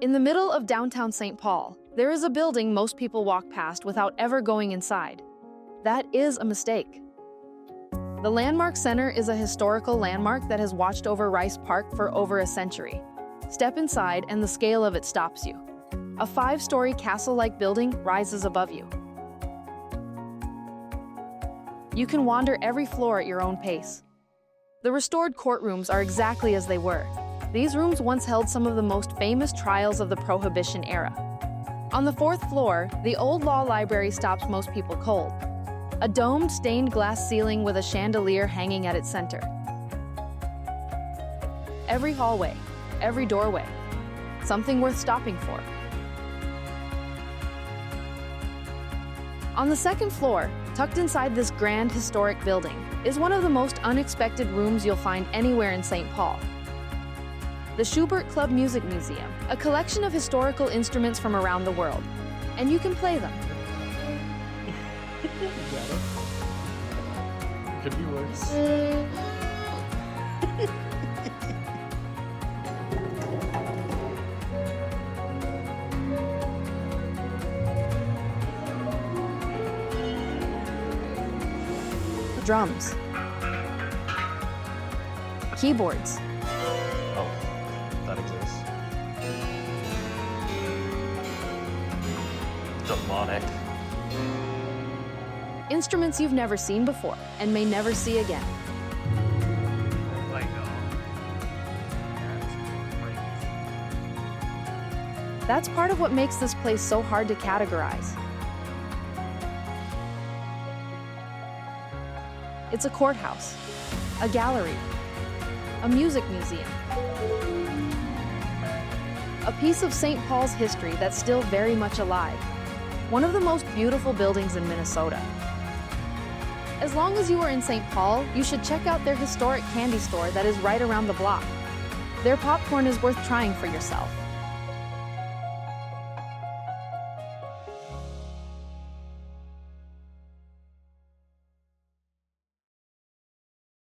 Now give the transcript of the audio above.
In the middle of downtown St. Paul, there is a building most people walk past without ever going inside. That is a mistake. The Landmark Center is a historical landmark that has watched over Rice Park for over a century. Step inside and the scale of it stops you. A 5-story castle-like building rises above you. You can wander every floor at your own pace. The restored courtrooms are exactly as they were. These rooms once held some of the most famous trials of the Prohibition era. On the 4th floor, the old law library stops most people cold. A domed, stained glass ceiling with a chandelier hanging at its center. Every hallway, every doorway, something worth stopping for. On the 2nd floor, tucked inside this grand historic building, is one of the most unexpected rooms you'll find anywhere in St. Paul. The Schubert Club Music Museum, a collection of historical instruments from around the world, and you can play them. Could be worse. Drums. Keyboards. Oh, that exists. Demonic. Instruments you've never seen before and may never see again. Oh my god. That's part of what makes this place so hard to categorize. It's a courthouse, a gallery, a music museum, a piece of St. Paul's history that's still very much alive. One of the most beautiful buildings in Minnesota. As long as you are in St. Paul, you should check out their historic candy store that is right around the block. Their popcorn is worth trying for yourself.